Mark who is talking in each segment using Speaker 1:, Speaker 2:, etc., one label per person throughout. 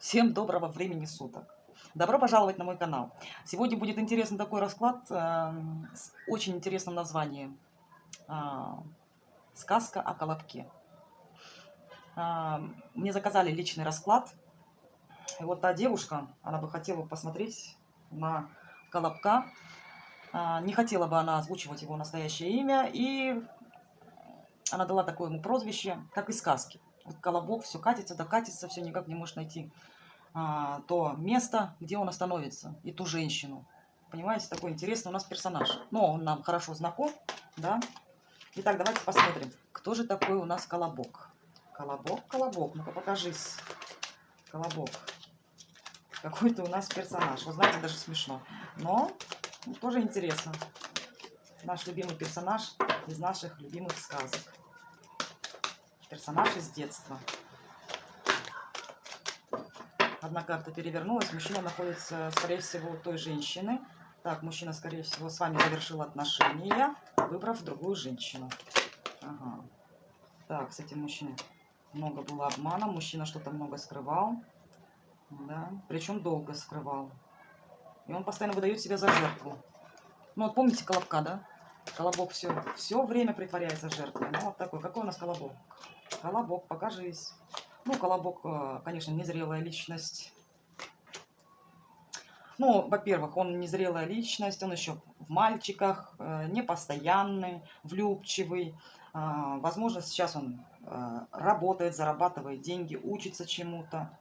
Speaker 1: Всем доброго времени суток. Добро пожаловать на мой канал. Сегодня будет интересный такой расклад с очень интересным названием. а, Сказка о колобке. Мне заказали личный расклад. И вот та девушка, она бы хотела посмотреть на колобка. Не хотела бы она озвучивать его настоящее имя. И она дала такое ему прозвище, как из сказки. Вот колобок все катится, докатится, все никак не может найти то место, где он остановится, и ту женщину. Понимаете, такой интересный у нас персонаж. Но он нам хорошо знаком, да. Итак, давайте посмотрим, кто же такой у нас колобок. Колобок, колобок, ну-ка покажись. Колобок. Какой ты у нас персонаж. Вы знаете, даже смешно. Но тоже интересно. Наш любимый персонаж из наших любимых сказок. Персонаж из детства. Одна карта перевернулась, мужчина находится, скорее всего, у той женщины. Так, мужчина, скорее всего, с вами завершил отношения, выбрав другую женщину. Ага. Так, с этим мужчиной много было обмана, мужчина что-то много скрывал. Да, причем долго скрывал. И он постоянно выдает себя за жертву. Ну, вот помните колобка, да? Колобок все время притворяется жертвой. Ну, вот такой. Какой у нас колобок? Колобок, покажись. Ну, колобок, конечно, незрелая личность. Ну, во-первых, он незрелая личность, он еще в мальчиках, непостоянный, влюбчивый. Возможно, сейчас он работает, зарабатывает деньги, учится чему-то.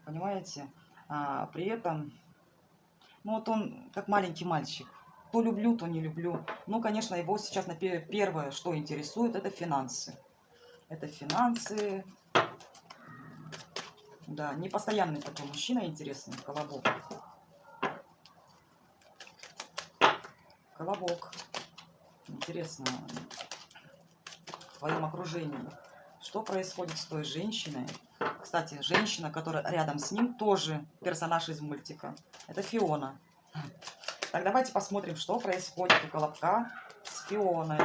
Speaker 1: Понимаете? При этом, ну вот он как маленький мальчик. То люблю, то не люблю. Ну, конечно, его сейчас первое, что интересует, это финансы. Это финансы. Да, непостоянный такой мужчина интересный, колобок. Колобок. Интересно, в твоем окружении, что происходит с той женщиной. Кстати, женщина, которая рядом с ним, тоже персонаж из мультика. Это Фиона. Так, давайте посмотрим, что происходит у колобка с Фионой.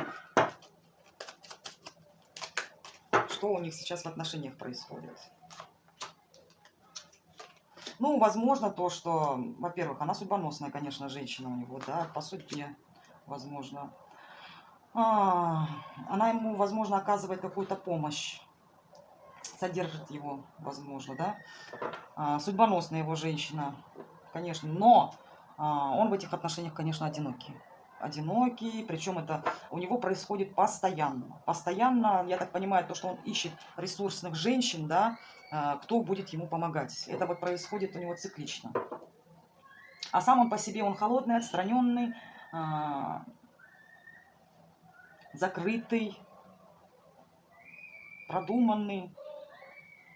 Speaker 1: Что у них сейчас в отношениях происходит. Ну, возможно, то, что, во-первых, она судьбоносная, конечно, женщина у него, да, по судьбе, возможно. Она ему, возможно, оказывает какую-то помощь. Содержит его, возможно, да. Судьбоносная его женщина, конечно, но он в этих отношениях, конечно, одинокий. Одинокий, причем это у него происходит постоянно. Постоянно, я так понимаю, то, что он ищет ресурсных женщин, да, кто будет ему помогать. Это вот происходит у него циклично. А сам он по себе, он холодный, отстраненный, закрытый, продуманный.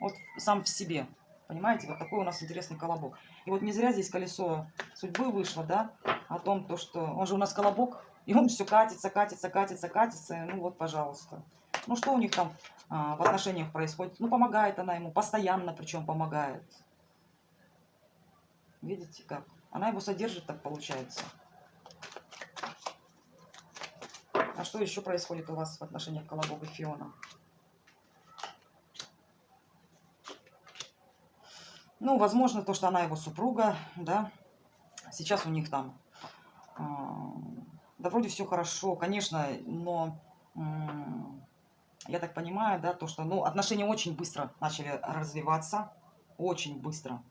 Speaker 1: Вот сам в себе. Понимаете, вот такой у нас интересный колобок. И вот не зря здесь колесо судьбы вышло, да, о том, то, что он же у нас колобок, и он все катится, катится, катится, катится. Ну вот, пожалуйста. Ну что у них там в отношениях происходит? Ну помогает она ему, постоянно причем помогает. Видите как? Она его содержит, так получается. А что еще происходит у вас в отношениях колобок и Фиона? Ну, возможно, то, что она его супруга, да. Сейчас у них там, да, вроде все хорошо, конечно, но я так понимаю, да, то, что, ну, отношения очень быстро начали развиваться, очень быстро.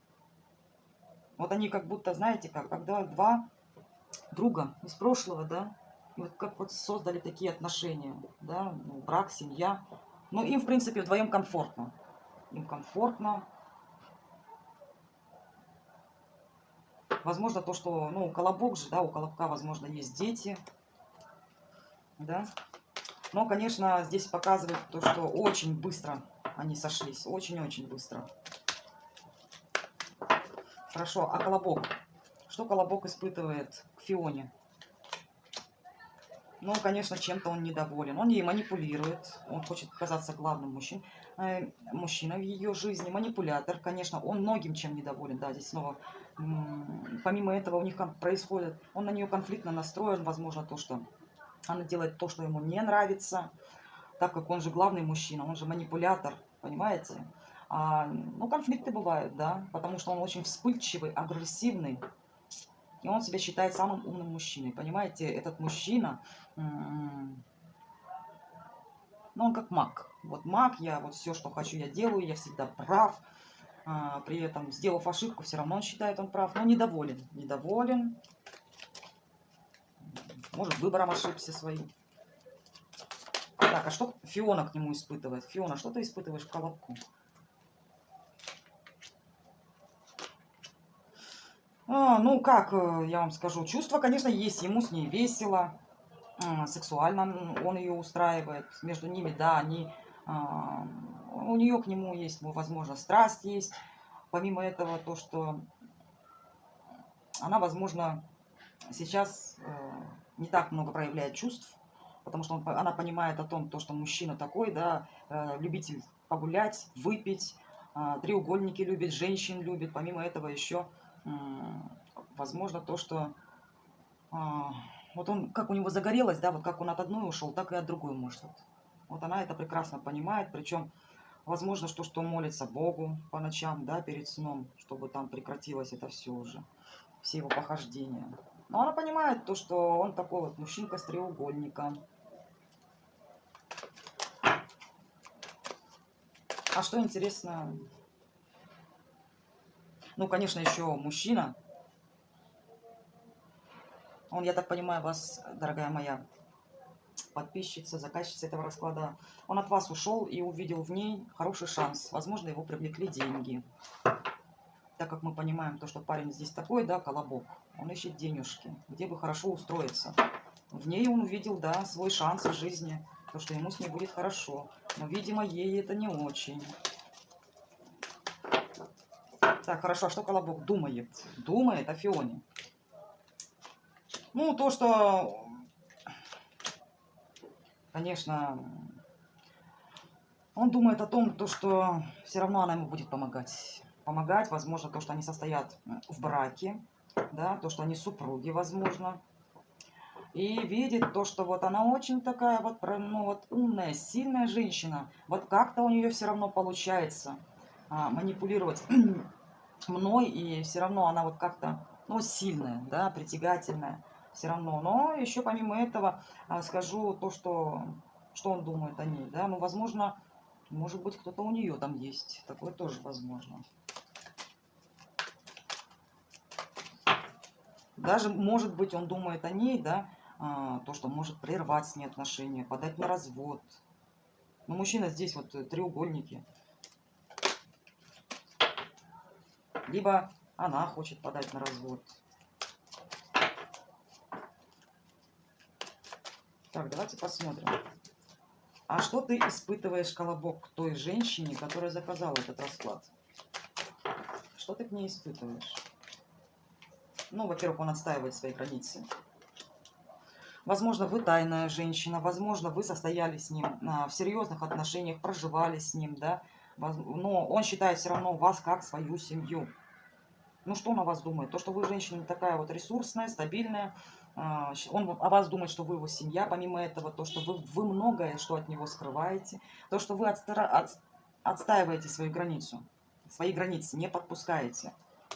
Speaker 1: Вот они как будто, знаете, как, когда два друга из прошлого, да, и вот как вот создали такие отношения, да, ну, брак, семья. Ну, им, в принципе, вдвоем комфортно. Им комфортно. Возможно, то, что, ну, колобок же, да, у колобка, возможно, есть дети, да. Но, конечно, здесь показывает то, что очень быстро они сошлись, очень-очень быстро. Хорошо, а колобок? Что колобок испытывает к Фионе? Ну, конечно, чем-то он недоволен. Он ей манипулирует. Он хочет казаться главным мужчиной в ее жизни. Манипулятор, конечно. Он многим чем недоволен. Да, здесь снова, помимо этого, у них происходит... Он на нее конфликтно настроен. Возможно, то, что она делает то, что ему не нравится. Так как он же главный мужчина. Он же манипулятор. Понимаете? Ну, конфликты бывают, да, потому что он очень вспыльчивый, агрессивный, и он себя считает самым умным мужчиной. Понимаете, этот мужчина, ну, он как маг. Вот маг, я вот все, что хочу, я делаю, я всегда прав. При этом, сделав ошибку, все равно он считает, он прав, но недоволен. Недоволен. Может, выбором ошибся своим. Так, а что Фиона к нему испытывает? Фиона, что ты испытываешь к Колобку? Ну, как я вам скажу, чувства, конечно, есть. Ему с ней весело, сексуально он ее устраивает. Между ними, да, у нее к нему есть, возможно, страсть есть. Помимо этого, то, что она, возможно, сейчас не так много проявляет чувств, потому что она понимает о том, что мужчина такой, да, любитель погулять, выпить, треугольники любит, женщин любит. Помимо этого еще, возможно, то, что вот он, как у него загорелось, да, вот как он от одной ушел, так и от другой может. Вот она это прекрасно понимает, причем, возможно, что молится Богу по ночам, да, перед сном, чтобы там прекратилось это все уже, все его похождения. Но она понимает то, что он такой вот мужчинка с треугольником. А что интересно, ну, конечно, еще мужчина. Он, я так понимаю, вас, дорогая моя подписчица, заказчица этого расклада, он от вас ушел и увидел в ней хороший шанс. Возможно, его привлекли деньги. Так как мы понимаем то, что парень здесь такой, да, Колобок, он ищет денежки, где бы хорошо устроиться. В ней он увидел, да, свой шанс в жизни, то, что ему с ней будет хорошо. Но, видимо, ей это не очень. Так, хорошо, а что Колобок думает? Думает о Фионе. Ну, то, что, конечно, он думает о том, то, что все равно она ему будет помогать. Помогать, возможно, то, что они состоят в браке, да, то, что они супруги, возможно. И видит то, что вот она очень такая вот, ну, вот умная, сильная женщина. Вот как-то у нее все равно получается манипулировать мной, и все равно она вот как-то, ну, сильная, да, притягательная, все равно. Но еще помимо этого скажу то, что он думает о ней, да, ну, возможно, может быть, кто-то у нее там есть, такое тоже возможно. Даже, может быть, он думает о ней, да, то, что может прервать с ней отношения, подать на развод. Но мужчина здесь вот треугольники. Либо она хочет подать на развод. Так, давайте посмотрим. А что ты испытываешь, Колобок, к той женщине, которая заказала этот расклад? Что ты к ней испытываешь? Ну, во-первых, он отстаивает свои границы. Возможно, вы тайная женщина, возможно, вы состояли с ним в серьезных отношениях, проживали с ним, да, но он считает все равно вас как свою семью. Ну, что он о вас думает? То, что вы женщина такая вот ресурсная, стабильная, он о вас думает, что вы его семья, помимо этого, то, что вы многое, что от него скрываете, то, что вы отстаиваете свою границу, свои границы не подпускаете.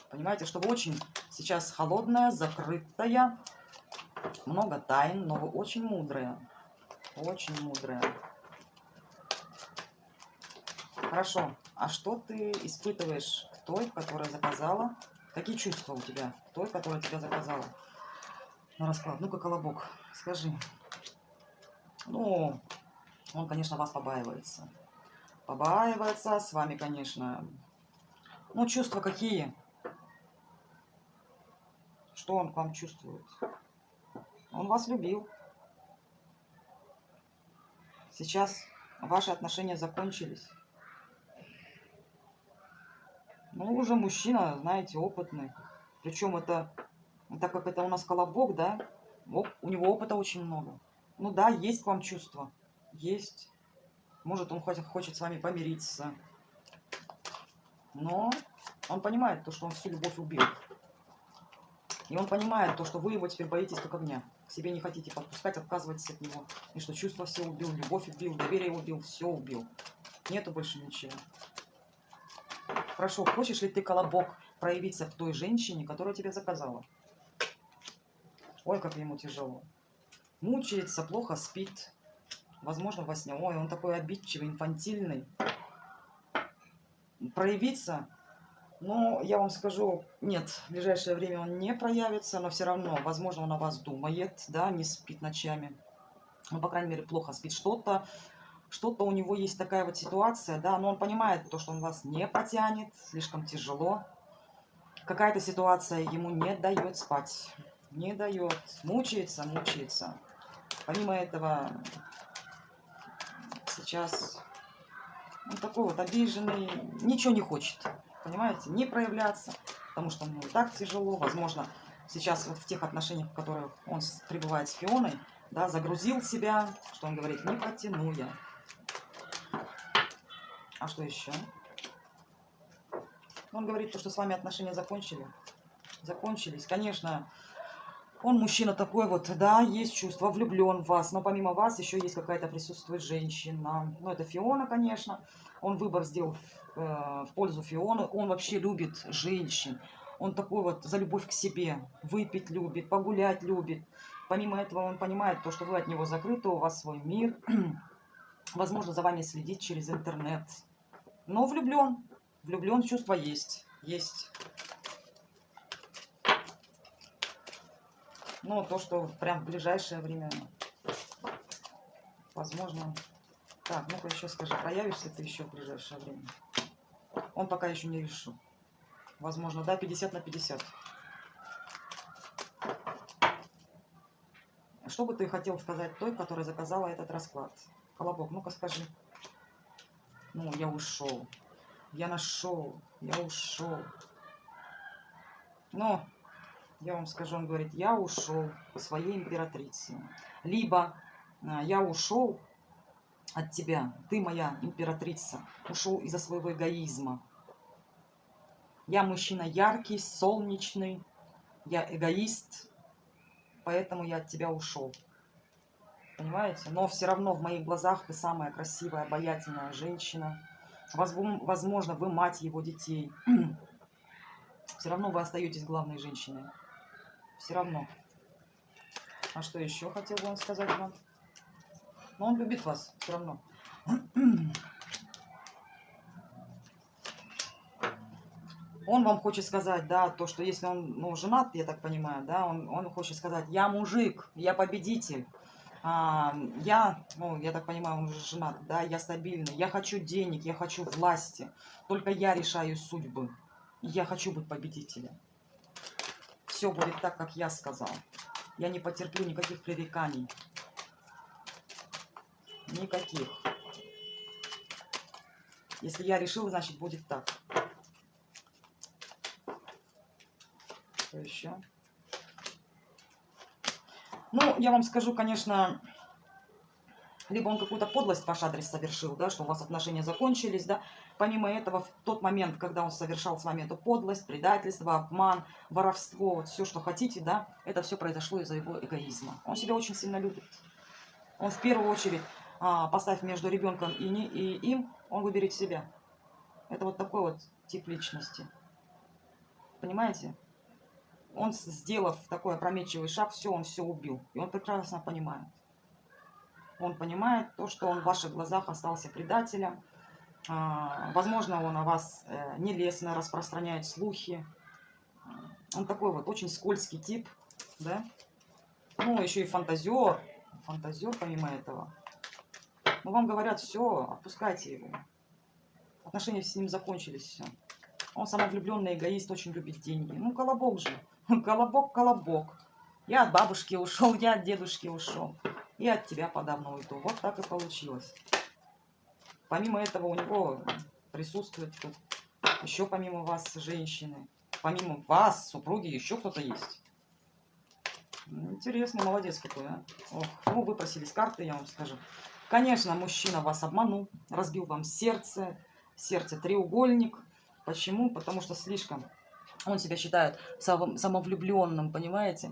Speaker 1: Понимаете, что вы очень сейчас холодная, закрытая, много тайн, но вы очень мудрая. Очень мудрая. Хорошо. А что ты испытываешь к той, которая заказала? Какие чувства у тебя к той, которая тебя заказала на расклад? Ну-ка, Колобок, скажи. Ну, он, конечно, вас побаивается. Побаивается с вами, конечно. Ну, чувства какие? Что он к вам чувствует? Он вас любил. Сейчас ваши отношения закончились. Ну, уже мужчина, знаете, опытный. Причем это, так как это у нас Колобок, да, у него опыта очень много. Ну да, есть к вам чувства. Есть. Может, он хочет с вами помириться. Но он понимает то, что он всю любовь убил. И он понимает то, что вы его теперь боитесь как огня. К себе не хотите подпускать, отказываетесь от него. И что чувства все убил, любовь убил, доверие убил, все убил. Нету больше ничего. Прошу, хочешь ли ты, Колобок, проявиться к той женщине, которая тебя заказала? Ой, как ему тяжело. Мучается, плохо спит. Возможно, во сне. Ой, он такой обидчивый, инфантильный. Проявиться? Но я вам скажу, нет, в ближайшее время он не проявится, но все равно, возможно, он о вас думает, да, не спит ночами. Ну, по крайней мере, плохо спит. Что-то у него есть такая вот ситуация, да, но он понимает то, что он вас не потянет, слишком тяжело. Какая-то ситуация ему не дает спать, не дает, мучается, мучается. Помимо этого, сейчас он такой вот обиженный, ничего не хочет, понимаете, не проявляться, потому что ему и так тяжело. Возможно, сейчас вот в тех отношениях, в которых он пребывает с Фионой, да, загрузил себя, что он говорит, не потяну я. А что еще? Он говорит, то, что с вами отношения закончились. Конечно, он мужчина такой вот, да, есть чувство, влюблен в вас, но помимо вас еще есть какая-то присутствует женщина. Ну, это Фиона, конечно. Он выбор сделал в пользу Фионы. Он вообще любит женщин. Он такой вот за любовь к себе. Выпить любит, погулять любит. Помимо этого он понимает то, что вы от него закрыты, у вас свой мир. Возможно, за вами следить через интернет. Но влюблен. Влюблен, чувство есть. Есть. Но то, что прям в ближайшее время, возможно... Так, ну-ка еще скажи, проявишься ты еще в ближайшее время? Он пока еще не решил. Возможно, да, 50/50. Что бы ты хотел сказать той, которая заказала этот расклад? Колобок, ну-ка скажи. Ну, я ушел. Я нашел. Я ушел. Но, я вам скажу, он говорит, я ушел к своей императрице. Либо я ушел от тебя, ты моя императрица, ушел из-за своего эгоизма. Я мужчина яркий, солнечный, я эгоист, поэтому я от тебя ушел. Понимаете? Но все равно в моих глазах ты самая красивая, обаятельная женщина. Возможно, вы мать его детей. Все равно вы остаетесь главной женщиной. Все равно. А что еще хотел бы он сказать вам? Но он любит вас все равно. Он вам хочет сказать, да, то, что если он, ну, женат, я так понимаю, да, он хочет сказать, я мужик, я победитель, ну, я так понимаю, он уже женат, да, я стабильный, я хочу денег, я хочу власти, только я решаю судьбы, я хочу быть победителем. Все будет так, как я сказал. Я не потерплю никаких пререканий. Никаких. Если я решил, значит, будет так. Что еще? Ну, я вам скажу, конечно, либо он какую-то подлость в ваш адрес совершил, да, что у вас отношения закончились, да. Помимо этого, в тот момент, когда он совершал с вами эту подлость, предательство, обман, воровство, вот все, что хотите, да, это все произошло из-за его эгоизма. Он себя очень сильно любит. Он в первую очередь, поставь между ребенком и им, он выберет себя. Это вот такой вот тип личности. Понимаете? Он, сделав такой опрометчивый шаг, он все убил. И он прекрасно понимает. Он понимает то, что он в ваших глазах остался предателем. Возможно, он о вас нелестно распространяет слухи. Он такой вот очень скользкий тип, да. Ну, еще и фантазер. Фантазер помимо этого. Но вам говорят, все, отпускайте его. Отношения с ним закончились, все. Он самовлюбленный эгоист, очень любит деньги. Ну, колобок же. Колобок, колобок. Я от бабушки ушел, я от дедушки ушел. И от тебя подавно уйду. Вот так и получилось. Помимо этого у него присутствует тут еще помимо вас женщины. Помимо вас, супруги, еще кто-то есть. Интересно, молодец какой, а. Ох, ну выпросились карты, я вам скажу. Конечно, мужчина вас обманул, разбил вам сердце. Сердце треугольник. Почему? Потому что слишком он себя считает самовлюбленным, понимаете?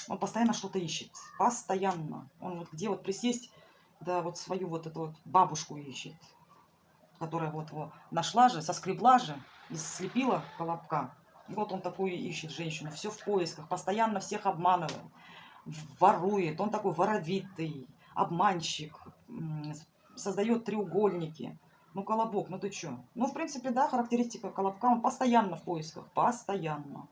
Speaker 1: Он постоянно что-то ищет. Постоянно. Он вот где вот присесть, да, вот свою вот эту вот бабушку ищет. которая вот его нашла же, соскребла же и слепила колобка. И вот он такую ищет женщину, все в поисках, постоянно всех обманывает, ворует. Он такой воровитый, обманщик, создает треугольники. Ну, колобок, ну ты чё? Ну, в принципе, да, характеристика колобка, он постоянно в поисках, постоянно.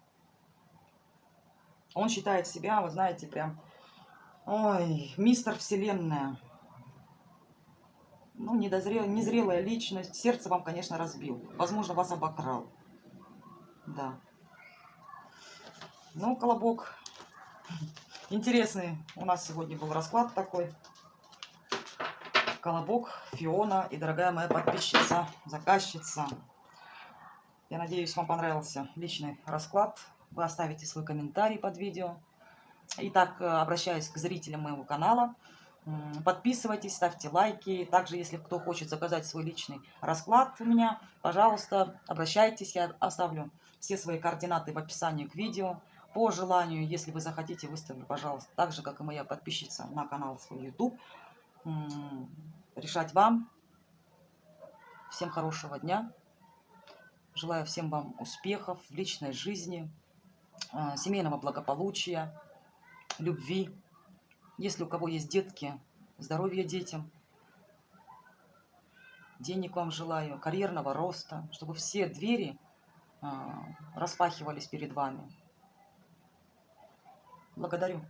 Speaker 1: Он считает себя, вы знаете, прям, ой, мистер Вселенная. Ну, незрелая личность. Сердце вам, конечно, разбил. Возможно, вас обокрал. Да. Ну, колобок. Интересный у нас сегодня был расклад такой. Колобок, Фиона и дорогая моя подписчица, заказчица. Я надеюсь, вам понравился личный расклад. Вы оставите свой комментарий под видео. Итак, обращаюсь к зрителям моего канала. Подписывайтесь, ставьте лайки. Также, если кто хочет заказать свой личный расклад у меня, пожалуйста, обращайтесь. Я оставлю все свои координаты в описании к видео. По желанию, если вы захотите, выставлю, пожалуйста, так же, как и моя подписчица, на канал свой YouTube. Решать вам. Всем хорошего дня. Желаю всем вам успехов в личной жизни, семейного благополучия, любви. Если у кого есть детки, здоровья детям. Денег вам желаю, карьерного роста, чтобы все двери распахивались перед вами. Благодарю.